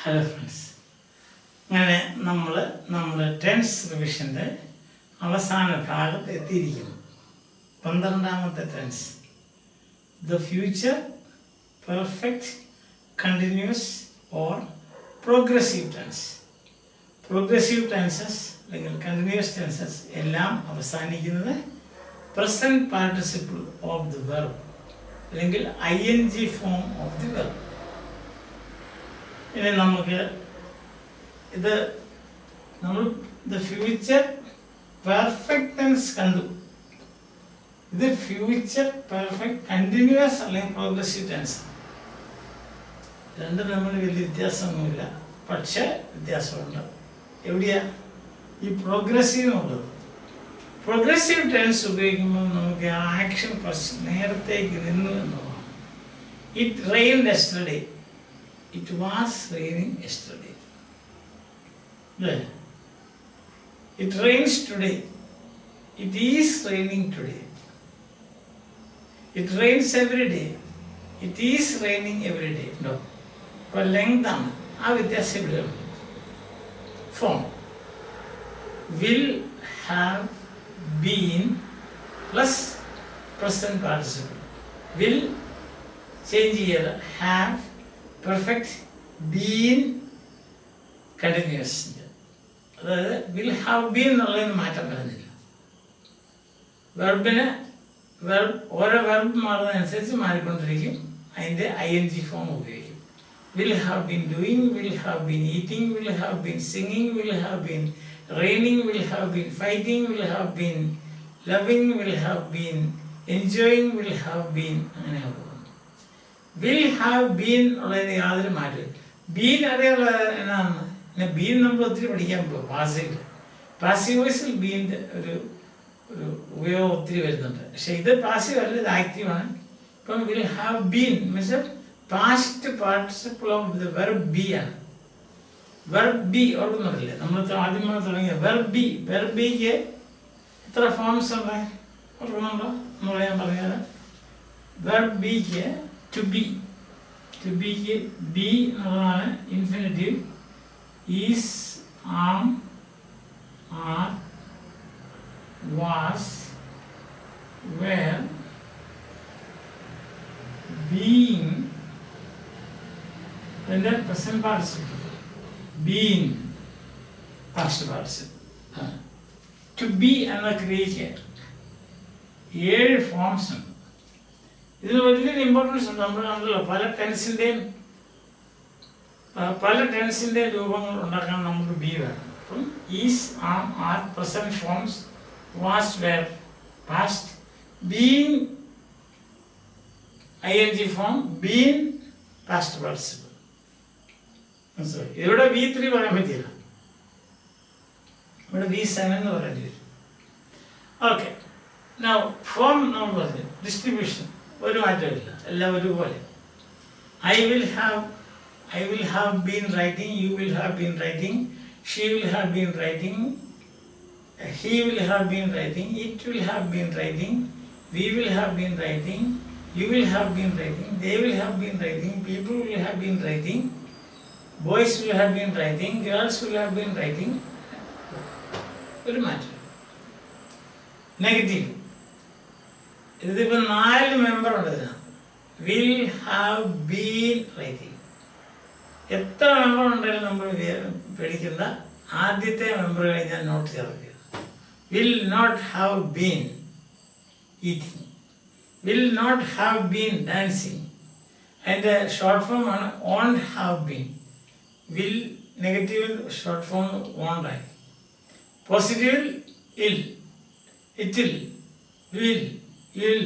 Hello friends. അങ്ങനെ നമ്മൾ tense റിവിഷൻ്റെ അവസാന ഭാഗത്ത് എത്തിയിരിക്കുന്നു. 12ാമത്തെ tense, the future perfect continuous or progressive tense. Progressive tenses അല്ലെങ്കിൽ കണ്ടിന്യൂസ് ടെൻസസ് എല്ലാം അവസാനിക്കുന്നത് present participle of the verb അല്ലെങ്കിൽ ING form of the verb. ഇനി നമുക്ക് ഇത് നമ്മൾ ഫ്യൂച്ചർ പെർഫെക്റ്റ് ടെൻസ് കണ്ടു. ഇത് ഫ്യൂച്ചർ പെർഫെക്റ്റ് കണ്ടിന്യൂസ് അല്ലെങ്കിൽ പ്രോഗ്രസീവ് ടെൻസ്. രണ്ടും തമ്മിൽ വലിയ വ്യത്യാസമൊന്നുമില്ല, പക്ഷേ വ്യത്യാസമുണ്ട്. എവിടെയാ ഈ പ്രോഗ്രസീവ് എന്നുള്ളത്? പ്രോഗ്രസീവ് ടെൻസ് ഉപയോഗിക്കുമ്പോൾ നമുക്ക് ആക്ഷൻ കുറച്ച് നേരത്തേക്ക് നിന്നു എന്നുള്ളതാണ്. It rained yesterday, it was raining yesterday. It rains today, it is raining today. It rains every day, it is raining every day. No, for length ആണ് ആ വ്യത്യാസം ഇവിടെ. Form will have been plus present participle. Will change here, have perfect been continuous. അതായത് will have been എന്നുള്ളതിന് മാറ്റം വരുന്നില്ല. വെർബിന് ഓരോ verb മാറുന്നതനുസരിച്ച് മാറിക്കൊണ്ടിരിക്കും. അതിൻ്റെ ING ഫോം ഉപയോഗിക്കും. Will have been doing, will have been eating, will have been singing, will have been raining, will have been fighting, will have been loving, will have been enjoying, will have been, അങ്ങനെയാണ്. Will have been ഉള്ളതിന് യാതൊരു മാറ്റം. Been അറിയുള്ള എന്നാണ്. പിന്നെ been നമ്മൾ ഒത്തിരി പഠിക്കാൻ പോകും. പാസീവ് വോയിസിൽ ബീൻ്റെ ഒരു ഉപയോഗം ഒത്തിരി വരുന്നുണ്ട്. പക്ഷെ ഇത് പാസീവ് അല്ല, ഇത് ആക്റ്റീവാണ്. ഇപ്പം will have been means past participle of the verb be ആണ്. വെർബ് ബി ഓർക്കുന്നില്ലേ? നമ്മൾ ആദ്യമേ തുടങ്ങിയ വെർബ് ബി. വെർബ് ബിക്ക് എത്ര ഫോംസ് ഉണ്ട് ഓർക്കുന്നുണ്ടോ? നമ്മൾ ഞാൻ പറഞ്ഞത് വെർബ് ബിക്ക് to be ക്ക് ബി എന്നുള്ളതാണ് infinitive. Is, am, are, was, were, being, അതിൻ്റെ present participle being past participle. To be എന്ന ക്രിയയ്ക്ക് 7 ഫോംസ് ഉണ്ട്. ഇതിന് വലിയൊരു ഇമ്പോർട്ടൻസ് ഉണ്ട്. നമ്മൾ കണ്ടല്ലോ പല ടെൻസിൻ്റെ രൂപങ്ങൾ ഉണ്ടാക്കാൻ നമുക്ക് ബി വേണം. അപ്പം is, am, are present forms, was, were past, being ING form, been past participle. മനസ്സിലായി? ഇവിടെ V3 പറയാൻ പറ്റില്ല, ഇവിടെ V7 എന്ന് പറയേണ്ടി വരും. ഓക്കെ, നൗ ഫോം നമ്മൾ പറഞ്ഞു. ഡിസ്ട്രിബ്യൂഷൻ ഒരു മാറ്റമില്ല, എല്ലാം ഒരുപോലെ. I will have been writing, you will have been writing, she will have been writing, he will have been writing, it will have been writing, we will have been writing, you will have been writing, they will have been writing, people will have been writing, boys will have been writing, girls will have been writing. ഒരു മാറ്റം. Negative, ഇതിപ്പോൾ 4 member ഉണ്ട് ഇതിനകത്ത്. Will have been writing. എത്ര member ഉണ്ടെങ്കിലും നമ്മൾ പേടിക്കുന്ന ആദ്യത്തെ മെമ്പർ കഴിഞ്ഞാൽ നോട്ട് ചേർക്കുക. Will not have been eating, will not have been dancing. അതിൻ്റെ ഷോർട്ട് ഫോം ആണ് ഓണ്ട് ഹാവ് ബീൻ. വിൽ നെഗറ്റീവിൽ ഷോർട്ട് ഫോം ഓണ്ടായി. പോസിറ്റീവിൽ ഇൽ, ഇറ്റിൽ, വിൽ, ഇൽ.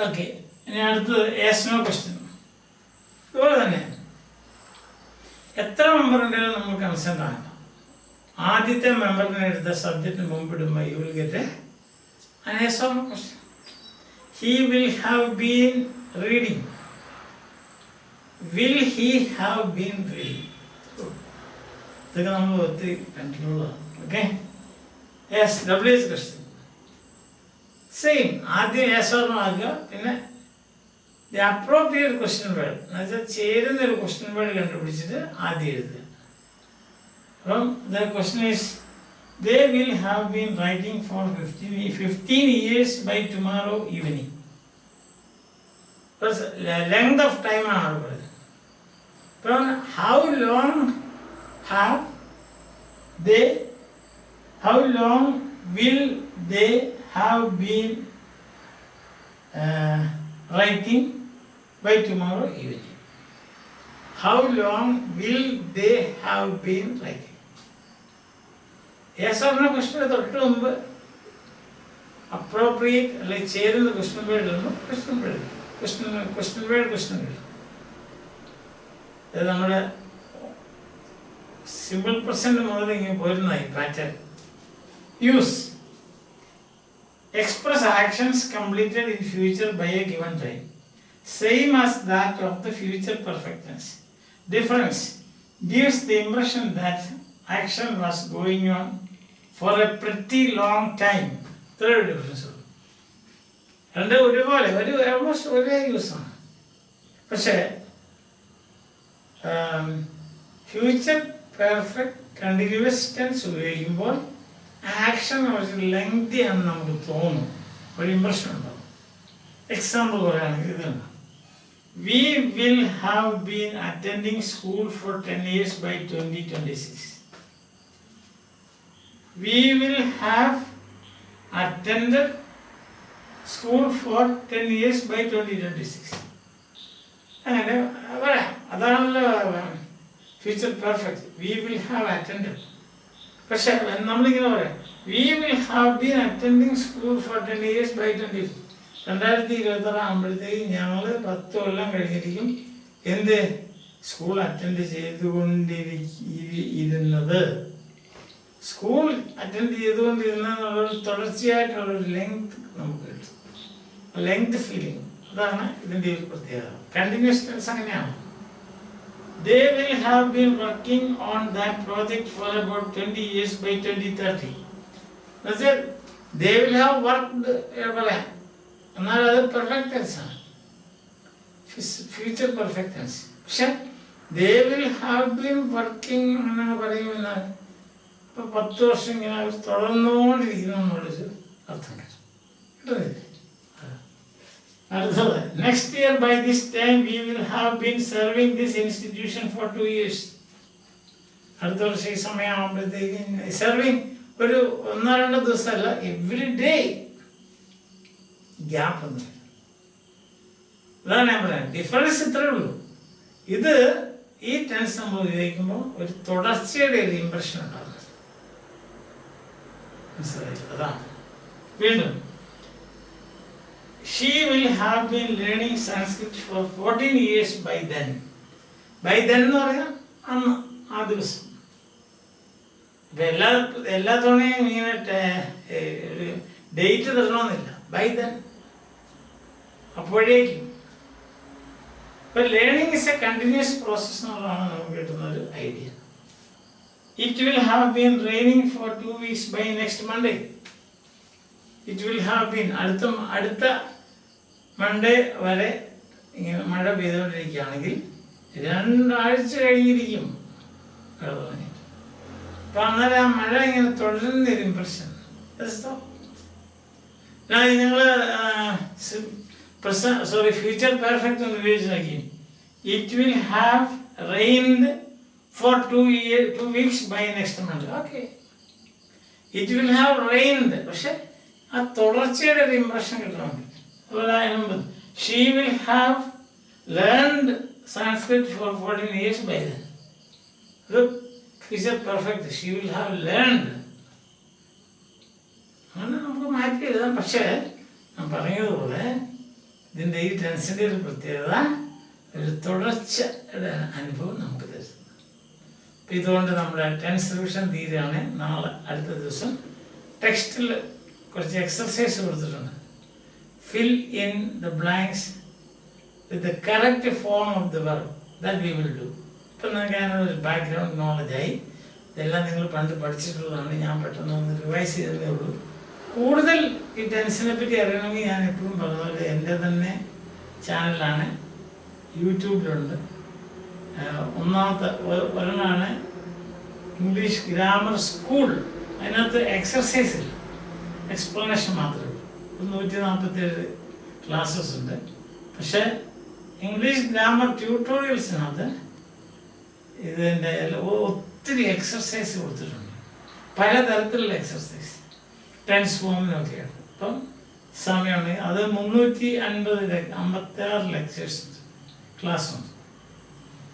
ഓക്കെ, ഇനി അടുത്തത് യെസ് നോ ക്വസ്റ്റ്യൻ. ഇതുപോലെ തന്നെ എത്ര മെമ്പർ ഉണ്ടെങ്കിലും നമ്മൾ കൺസേൺ ആകണം. ആദ്യത്തെ മെമ്പറിനെ എടുത്ത സബ്ജക്റ്റിന് മുമ്പിടുമ്പോൾ you will get an yes or no question. He will have been reading. Will he have been reading? ഇതൊക്കെ നമ്മൾ ഒത്തിരി കണ്ടിട്ടുള്ളതാണ്. Okay, yes WH question same. ആദ്യം യെസ് ഓർ നോ ആക്കുക, പിന്നെ the appropriate question word. That's a question word the question is, they will have been writing for 15 years by tomorrow evening. Because length of time how long will they have been writing by tomorrow evening? How long will they have been writing? Yes or no question appropriate like the question word question word. Simple present pattern. Use. Express actions completed in future by a given time. Same as that of the future perfect tense. Difference. Gives the impression that action was going on for a pretty long time. Third difference. And almost use. Future perfect continuous tense action was lengthy and very impression. Example, we will have been attending school for 10 years by 2026. We will have attended school for 10 years by 2026. And future perfect. We will have attended. But we will have been attending school for 10 years by 2026. 2026 ആകുമ്പോഴത്തേക്ക് ഞങ്ങൾ 10 കൊല്ലം കഴിഞ്ഞിരിക്കും എന്ത് school attend ചെയ്തുകൊണ്ടിരുന്നത്. School attend ചെയ്തുകൊണ്ടിരുന്നൊരു തുടർച്ചയായിട്ടുള്ളൊരു length നമുക്ക് കിട്ടും. Length feeling അതാണ് ഇതിൻ്റെ ഒരു പ്രത്യേകത. കണ്ടിന്യൂസ് ടെൻസ് അങ്ങനെയാണ്. They will have been working on that project for about 20 years by 2030. That's it. They will have worked. Another perfect tense. Future perfect tense. They will have been working. 10 വർഷം ഇങ്ങനെ അവർ തുടർന്നുകൊണ്ടിരിക്കുന്നു എന്നുള്ളൊരു അർത്ഥം കിട്ടും. Next year by this time we will have been serving this institution for 2 years. അടുത്ത വർഷം ഈ സമയമാകുമ്പോഴത്തേക്ക് serving ഒരു 1-2 ദിവസമല്ല, എവറി ഡേ ഗ്യാപ്പ് ഒന്നും. അതാണ് ഞാൻ പറയാം, ഡിഫറൻസ് ഇത്രയേ ഉള്ളൂ. ഇത് ഈ ടെൻസ് നമ്മൾ ഉപയോഗിക്കുമ്പോൾ ഒരു തുടർച്ചയുടെ ഒരു ഇംപ്രഷൻ ഉണ്ടാകുന്നത് മനസ്സിലായി. അതാണ് വീണ്ടും she will have been learning Sanskrit for 14 years by then. By then എന്ന് പറയാം അന്ന് ആ ദിവസം. എല്ലാ തവണയും ഇങ്ങനെ ഡേറ്റ് തരണമെന്നില്ല. ബൈ ദെൻ അപ്പോഴേക്കും. ഇപ്പം learning is A continuous process എന്നുള്ളതാണ് നമുക്ക് കിട്ടുന്ന ഒരു idea. It will have been raining for 2 weeks by next Monday. It will have been അടുത്ത മൺഡേ വരെ ഇങ്ങനെ മഴ പെയ്തുകൊണ്ടിരിക്കുകയാണെങ്കിൽ 2 ആഴ്ച കഴിഞ്ഞിരിക്കും അപ്പം അന്നേരം ആ മഴ ഇങ്ങനെ തുടരുന്നൊരു ഇംപ്രഷൻ. നിങ്ങൾ ഫ്യൂച്ചർ പെർഫെക്റ്റ് ഒന്ന് ഉപയോഗിച്ച് നോക്കി. It will have rained for 2 weeks by next Monday. Okay. It will have rained. പക്ഷെ ആ തുടർച്ചയുടെ ഒരു ഇംപ്രഷൻ കിട്ടണം. She will have learned Sanskrit for 14 years by then. Look, future perfect. She will have learned. അങ്ങനെ നമുക്ക് മാറ്റി എഴുതാം. പക്ഷേ ഞാൻ പറഞ്ഞതുപോലെ ഇതിൻ്റെ ഈ ടെൻസിൻ്റെ ഒരു പ്രത്യേകത ഒരു തുടർച്ചയുടെ അനുഭവം നമുക്ക് തരുന്നു. അപ്പം ഇതുകൊണ്ട് നമ്മുടെ ടെൻസ് റിവിഷൻ തീരുകയാണ്. നാളെ അടുത്ത ദിവസം ടെക്സ്റ്റിൽ കുറച്ച് എക്സർസൈസ് കൊടുത്തിട്ടുണ്ട്. Fill in the blanks with the correct form of the verb. That we will do. ഇപ്പം നിങ്ങൾക്ക് അതിനൊരു ബാക്ക്ഗ്രൗണ്ട് നോളജായി. ഇതെല്ലാം നിങ്ങൾ പണ്ട് പഠിച്ചിട്ടുള്ളതാണ്. ഞാൻ പെട്ടെന്ന് ഒന്ന് റിവൈസ് ചെയ്തതേ ഉള്ളൂ. കൂടുതൽ ഈ ടെൻസിനെ പറ്റി അറിയണമെങ്കിൽ ഞാൻ എപ്പോഴും പറഞ്ഞ പോലെ എൻ്റെ തന്നെ ചാനലാണ്, യൂട്യൂബിലുണ്ട്. ഒന്നാമത്തെ ഒരെണ്ണമാണ് ഇംഗ്ലീഷ് ഗ്രാമർ സ്കൂൾ. അതിനകത്ത് എക്സർസൈസ് ഇല്ല, എക്സ്പ്ലനേഷൻ മാത്രമേ ഉള്ളൂ. 147 ക്ലാസ്സസ് ഉണ്ട്. പക്ഷേ ഇംഗ്ലീഷ് ഗ്രാമർ ട്യൂട്ടോറിയൽസിനകത്ത് ഇതിൻ്റെ ഒത്തിരി എക്സർസൈസ് കൊടുത്തിട്ടുണ്ട്, പലതരത്തിലുള്ള എക്സർസൈസ്, ടെൻസ് ഫോമിനൊക്കെയാണ്. അപ്പം സമയമുണ്ടെങ്കിൽ അത് 356 ലെക്ചേഴ്സ് ക്ലാസ് ഉണ്ട്.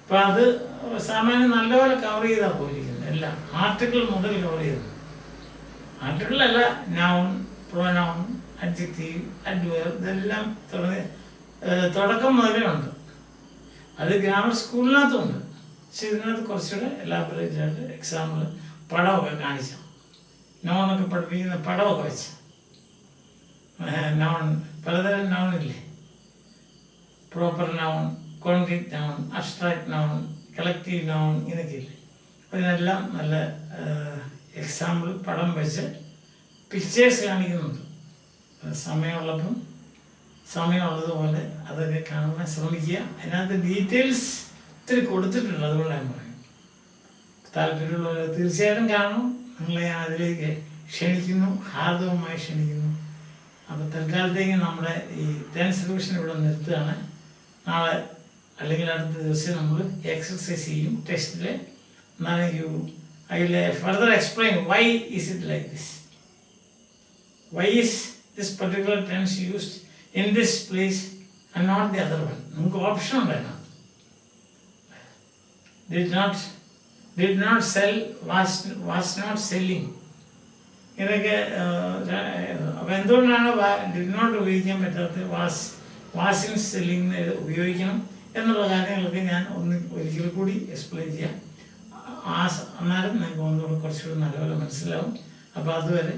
അപ്പം അത് സാമാന്യം നല്ലപോലെ കവർ ചെയ്താൽ പോയിരിക്കുന്നത്. എല്ലാം ആർട്ടിക്കിൾ മുതൽ കവർ ചെയ്തു. ആർട്ടിക്കിളല്ല, നൗൺ, പ്രൊനൗൺ, അഡ്ജക്റ്റീവ്, അഡ്വേർബ്, ഇതെല്ലാം തുടക്കം മുതലേ ഉണ്ട്. അത് ഗ്രാമർ സ്കൂളിനകത്തുണ്ട്. പക്ഷെ ഇതിനകത്ത് കുറച്ചുകൂടെ എലാബറേറ്റ് ആയിട്ട് എക്സാമ്പിൾ പടമൊക്കെ കാണിച്ചു, നോണൊക്കെ പഠിപ്പിക്കുന്ന പടമൊക്കെ വെച്ച്. നോൺ, പലതരം നോണില്ലേ, proper noun, concrete noun, abstract noun, collective noun, ഇതൊക്കെ ഇല്ലേ. അപ്പോൾ ഇതിനെല്ലാം നല്ല എക്സാമ്പിൾ പടം വെച്ച് പിക്ചേഴ്സ് കാണിക്കുന്നുണ്ട്. സമയമുള്ളതുപോലെ അതൊക്കെ കാണാൻ ശ്രമിക്കുക. അതിനകത്ത് ഡീറ്റെയിൽസ് ഒത്തിരി കൊടുത്തിട്ടുണ്ട്. അതുകൊണ്ട് ഞാൻ പറയും, താല്പര്യമുള്ളവർ തീർച്ചയായിട്ടും കാണും. നിങ്ങളെ ഞാൻ അതിലേക്ക് ക്ഷണിക്കുന്നു, ഹാർദവമായി ക്ഷണിക്കുന്നു. അപ്പോൾ തൽക്കാലത്തേക്ക് നമ്മുടെ ഈ ടെൻസ് റിവിഷൻ ഇവിടെ നിർത്തുകയാണ്. നാളെ അല്ലെങ്കിൽ അടുത്ത ദിവസം നമ്മൾ എക്സർസൈസ് ചെയ്യും ടെസ്റ്റിൽ. എന്നാൽ I will further explain why is it like this. Why is this particular tense used in this place and not the other one? നമുക്ക് ഓപ്ഷൻ ഉണ്ടായിരുന്നു. did not sell, was not selling. ഇതൊക്കെ അപ്പം എന്തുകൊണ്ടാണ് did not ഉപയോഗിക്കാൻ പറ്റാത്തത്, was in selling ഉപയോഗിക്കണം എന്നുള്ള കാര്യങ്ങളൊക്കെ ഞാൻ ഒരിക്കൽ കൂടി എക്സ്പ്ലെയിൻ ചെയ്യാം. അന്നേരം നിങ്ങൾക്ക് ഒന്നുകൂടെ കുറച്ചുകൂടി നല്ലപോലെ മനസ്സിലാവും. അപ്പോൾ അതുവരെ